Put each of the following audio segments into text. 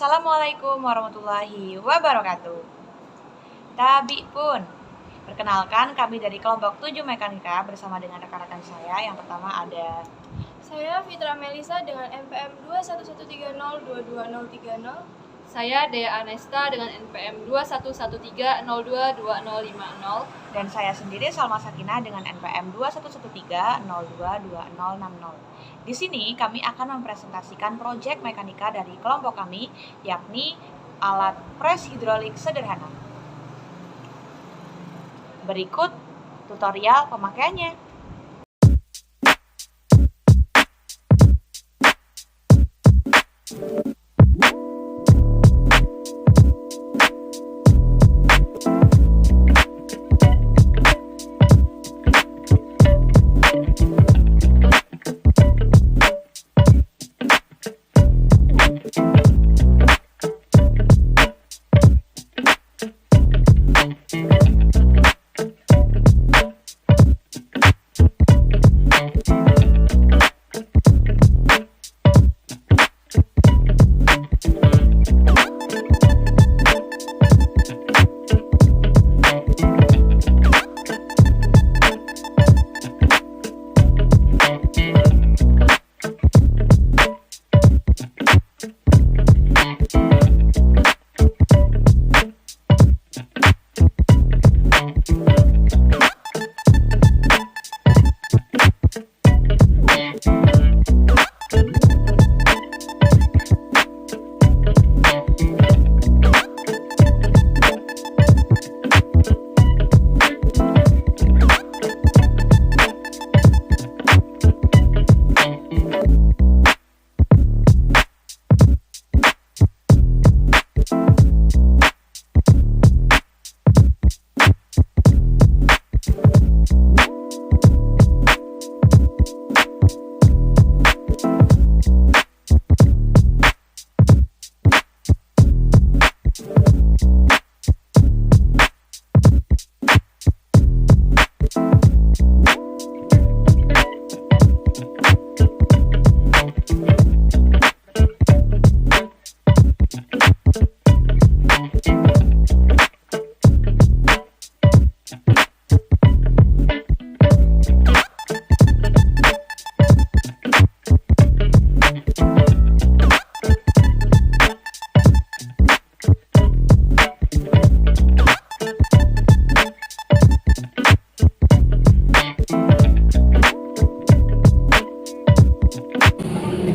Assalamualaikum warahmatullahi wabarakatuh. Tabi pun. Perkenalkan kami dari kelompok 7 Mekanika bersama dengan rekan-rekan saya. Yang pertama ada Saya Fitra Melisa dengan NPM 211302230. Saya Dea Anesta dengan NPM 2113022050. dan saya sendiri Salma Sakinah dengan NPM 2113022060. Di sini kami akan mempresentasikan proyek mekanika dari kelompok kami, yakni alat pres hidrolik sederhana. Berikut tutorial pemakaiannya.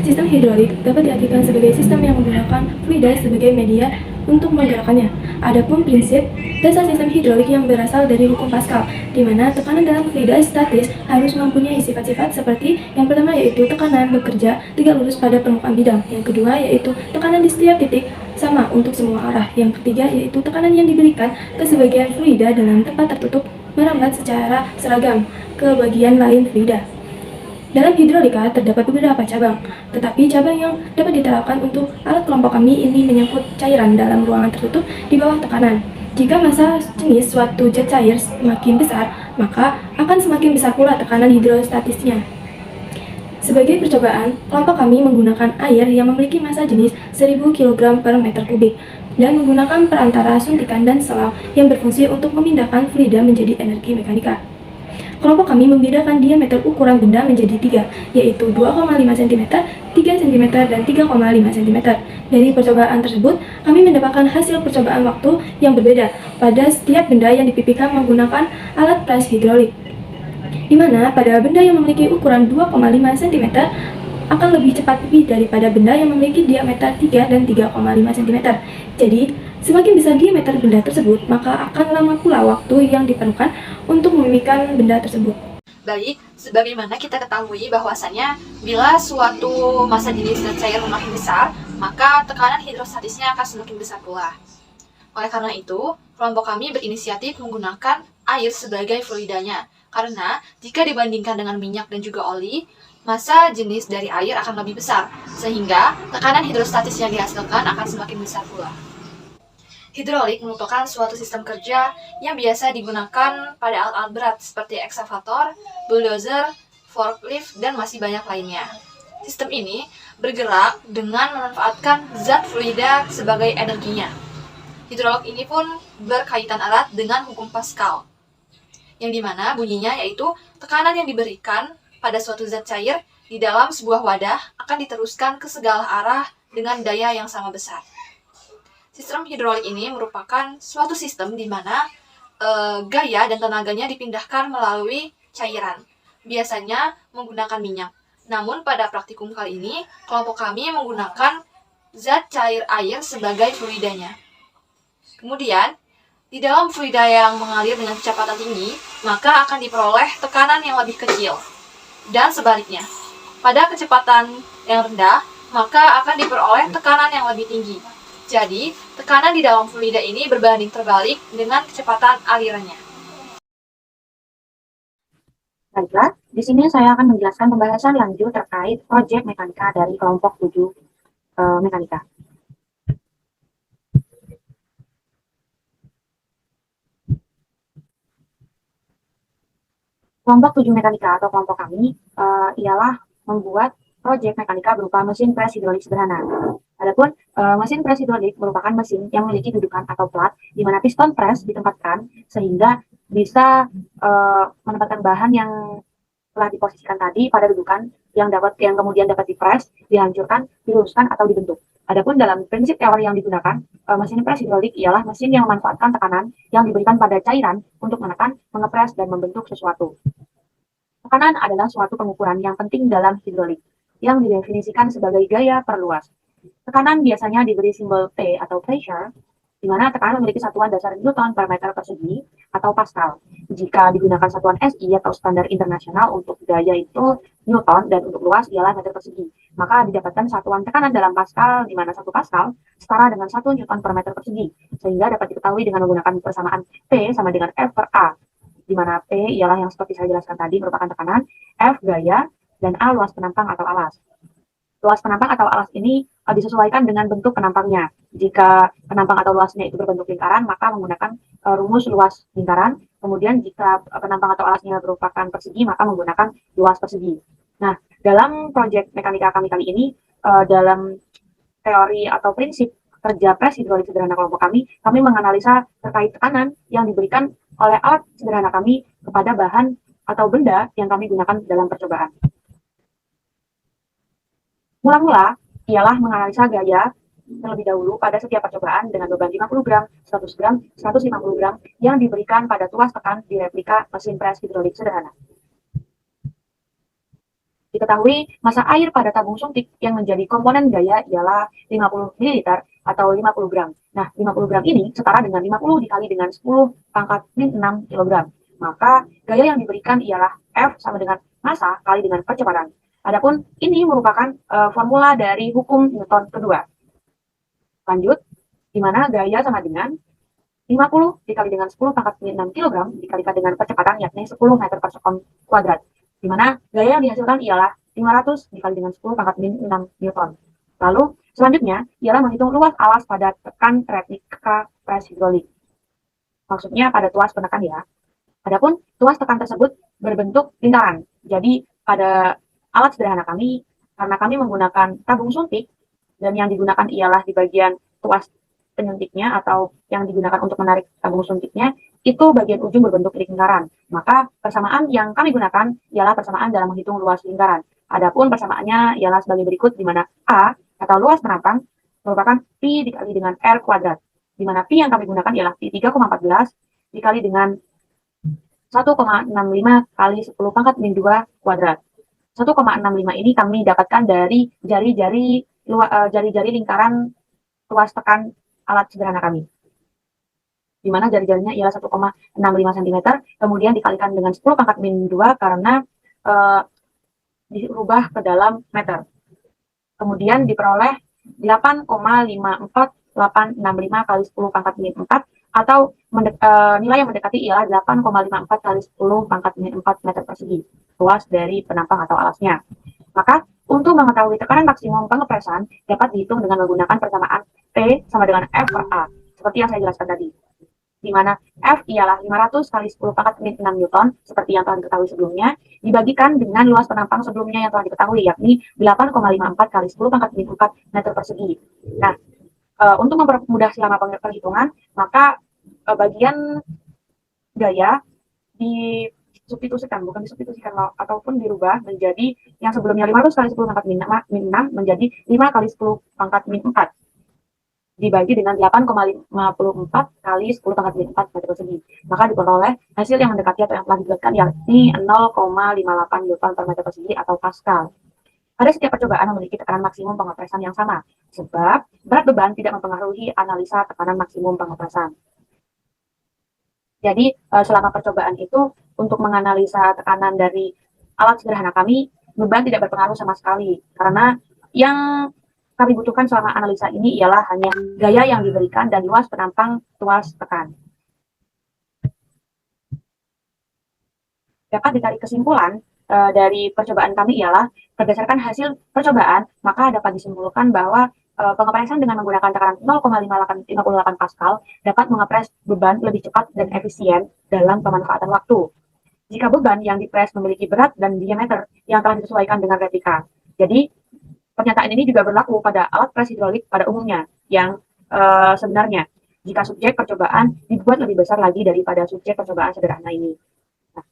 Sistem hidrolik dapat diartikan sebagai sistem yang menggunakan fluida sebagai media untuk menggerakkannya. Adapun prinsip dasar sistem hidrolik yang berasal dari hukum Pascal, di mana tekanan dalam fluida statis harus mempunyai sifat-sifat seperti yang pertama yaitu tekanan bekerja tegak lurus pada permukaan bidang, yang kedua yaitu tekanan di setiap titik sama untuk semua arah, yang ketiga yaitu tekanan yang diberikan ke sebagian fluida dalam tempat tertutup merambat secara seragam ke bagian lain fluida. Dalam hidrolika terdapat beberapa cabang, tetapi cabang yang dapat diterapkan untuk alat kelompok kami ini menyangkut cairan dalam ruangan tertutup di bawah tekanan. Jika massa jenis suatu jet cair semakin besar, maka akan semakin besar pula tekanan hidrostatisnya. Sebagai percobaan, kelompok kami menggunakan air yang memiliki massa jenis 1000 kg per meter kubik dan menggunakan perantara suntikan dan selang yang berfungsi untuk memindahkan fluida menjadi energi mekanika. Kelompok kami membedakan diameter ukuran benda menjadi 3, yaitu 2,5 cm, 3 cm, dan 3,5 cm. Dari percobaan tersebut, kami mendapatkan hasil percobaan waktu yang berbeda pada setiap benda yang dipipihkan menggunakan alat pres hidrolik, di mana pada benda yang memiliki ukuran 2,5 cm akan lebih cepat pipih daripada benda yang memiliki diameter 3 dan 3,5 cm. Jadi, semakin besar diameter benda tersebut, maka akan lama pula waktu yang diperlukan untuk memipihkan benda tersebut. Baik, sebagaimana kita ketahui bahwasannya bila suatu massa jenis dan cair semakin besar, maka tekanan hidrostatisnya akan semakin besar pula. Oleh karena itu, kelompok kami berinisiatif menggunakan air sebagai fluidanya. Karena jika dibandingkan dengan minyak dan juga oli, massa jenis dari air akan lebih besar, sehingga tekanan hidrostatis yang dihasilkan akan semakin besar pula. Hidrolik merupakan suatu sistem kerja yang biasa digunakan pada alat-alat berat seperti ekskavator, bulldozer, forklift, dan masih banyak lainnya. Sistem ini bergerak dengan memanfaatkan zat fluida sebagai energinya. Hidrolog ini pun berkaitan erat dengan hukum Pascal, yang dimana bunyinya yaitu tekanan yang diberikan pada suatu zat cair di dalam sebuah wadah akan diteruskan ke segala arah dengan daya yang sama besar. Sistem hidrolik ini merupakan suatu sistem di mana gaya dan tenaganya dipindahkan melalui cairan, biasanya menggunakan minyak. Namun pada praktikum kali ini, kelompok kami menggunakan zat cair air sebagai fluidanya. Kemudian, di dalam fluida yang mengalir dengan kecepatan tinggi, maka akan diperoleh tekanan yang lebih kecil. Dan sebaliknya, pada kecepatan yang rendah, maka akan diperoleh tekanan yang lebih tinggi. Jadi, tekanan di dalam fluida ini berbanding terbalik dengan kecepatan alirannya. Baiklah, di sini saya akan menjelaskan pembahasan lanjut terkait proyek mekanika dari kelompok 7 mekanika. Kelompok 7 mekanika atau kelompok kami ialah membuat proyek mekanika berupa mesin pres hidrolik sederhana. Adapun mesin pres hidrolik merupakan mesin yang memiliki dudukan atau plat di mana piston pres ditempatkan sehingga bisa menempatkan bahan yang telah diposisikan tadi pada dudukan yang kemudian dapat dipres, dihancurkan, diluruskan atau dibentuk. Adapun dalam prinsip teori yang digunakan, mesin pres hidrolik ialah mesin yang memanfaatkan tekanan yang diberikan pada cairan untuk menekan, mengepres, dan membentuk sesuatu. Tekanan adalah suatu pengukuran yang penting dalam hidrolik, yang didefinisikan sebagai gaya perluas. Tekanan biasanya diberi simbol P atau pressure, di mana tekanan memiliki satuan dasar Newton per meter persegi atau Pascal. Jika digunakan satuan SI atau standar internasional, untuk gaya itu Newton dan untuk luas ialah meter persegi. Maka didapatkan satuan tekanan dalam Pascal, di mana 1 Pascal setara dengan 1 Newton per meter persegi, sehingga dapat diketahui dengan menggunakan persamaan P sama dengan F per A, di mana P ialah yang seperti saya jelaskan tadi merupakan tekanan, F gaya, dan A luas penampang atau alas. Luas penampang atau alas ini disesuaikan dengan bentuk penampangnya. Jika penampang atau luasnya itu berbentuk lingkaran, maka menggunakan rumus luas lingkaran. Kemudian jika penampang atau alasnya berupakan persegi, maka menggunakan luas persegi. Nah, dalam proyek mekanika kami kali ini, dalam teori atau prinsip kerja pres hidrolik sederhana kelompok kami menganalisa terkait tekanan yang diberikan oleh alat sederhana kami kepada bahan atau benda yang kami gunakan dalam percobaan. Mula-mula ialah menganalisa gaya terlebih dahulu pada setiap percobaan dengan beban 50 gram, 100 gram, 150 gram yang diberikan pada tuas tekan di replika mesin pres hidrolik sederhana. Diketahui massa air pada tabung suntik yang menjadi komponen gaya ialah 50 ml atau 50 gram. Nah, 50 gram ini setara dengan 50 dikali dengan 10 pangkat min 6 kg. Maka gaya yang diberikan ialah F sama dengan massa kali dengan percepatan. Adapun ini merupakan formula dari hukum Newton kedua. Lanjut, di mana gaya sama dengan 50 dikali dengan 10 pangkat min 6 kg dikalikan dengan percepatan yakni 10 meter per sekon kuadrat. Di mana gaya yang dihasilkan ialah 500 dikali dengan 10 pangkat min 6 Newton. Lalu, selanjutnya ialah menghitung luas alas pada tekan replika pres hidrolik. Maksudnya pada tuas penekan ya. Adapun tuas tekan tersebut berbentuk lingkaran. Jadi pada alat sederhana kami, karena kami menggunakan tabung suntik, dan yang digunakan ialah di bagian tuas penyuntiknya atau yang digunakan untuk menarik tabung suntiknya, itu bagian ujung berbentuk lingkaran. Maka persamaan yang kami gunakan ialah persamaan dalam menghitung luas lingkaran. Adapun persamaannya ialah sebagai berikut, di mana A atau luas penampang merupakan Pi dikali dengan R kuadrat, di mana Pi yang kami gunakan ialah Pi 3,14 dikali dengan 1,65 kali 10 pangkat min 2 kuadrat. 1,65 ini kami dapatkan dari jari-jari lingkaran tuas tekan alat sederhana kami, di mana jari-jarinya ialah 1,65 cm, kemudian dikalikan dengan 10 pangkat min 2 karena dirubah ke dalam meter. Kemudian diperoleh 8,54865 kali 10 pangkat min 4 atau nilai yang mendekati ialah 8,54 kali 10 pangkat min 4 meter persegi luas dari penampang atau alasnya. Maka untuk mengetahui tekanan maksimum pengepresan dapat dihitung dengan menggunakan persamaan P sama dengan F per A seperti yang saya jelaskan tadi. di mana F ialah 500 kali 10 pangkat min 6 Newton, seperti yang telah diketahui sebelumnya, dibagikan dengan luas penampang sebelumnya yang telah diketahui, yakni 8,54 kali 10 pangkat min 4 meter persegi. Nah, untuk mempermudah selama perhitungan, maka bagian gaya disubstitusikan, bukan disubstitusikan ataupun dirubah menjadi yang sebelumnya 500 kali 10 pangkat min 6 menjadi 5 kali 10 pangkat min 4 dibagi dengan 8,54 kali 10 pangkat min 4 meter persegi. Maka diperoleh hasil yang mendekati atau yang telah dibuatkan yakni 0,58 Newton per meter persegi atau Pascal. Pada setiap percobaan memiliki tekanan maksimum pengopresan yang sama, sebab berat beban tidak mempengaruhi analisa tekanan maksimum pengopresan. Jadi, selama percobaan itu, untuk menganalisa tekanan dari alat sederhana kami, beban tidak berpengaruh sama sekali, karena yang kami butuhkan selama analisa ini ialah hanya gaya yang diberikan dan luas penampang tuas tekan. Dapat ditarik kesimpulan dari percobaan kami ialah, berdasarkan hasil percobaan, maka dapat disimpulkan bahwa pengopresan dengan menggunakan tekanan 0,58 Pascal dapat mengepres beban lebih cepat dan efisien dalam pemanfaatan waktu. Jika beban yang dipres memiliki berat dan diameter yang telah disesuaikan dengan replika. Jadi, pernyataan ini juga berlaku pada alat pres hidrolik pada umumnya, yang sebenarnya jika subjek percobaan dibuat lebih besar lagi daripada subjek percobaan sederhana ini. Nah,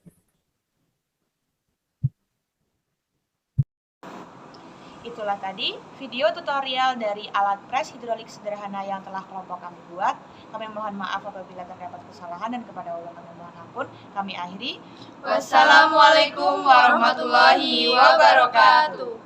itulah tadi video tutorial dari alat pres hidrolik sederhana yang telah kelompok kami buat. Kami mohon maaf apabila terdapat kesalahan dan kepada Allah kami mohon ampun. Kami akhiri. Wassalamualaikum warahmatullahi wabarakatuh.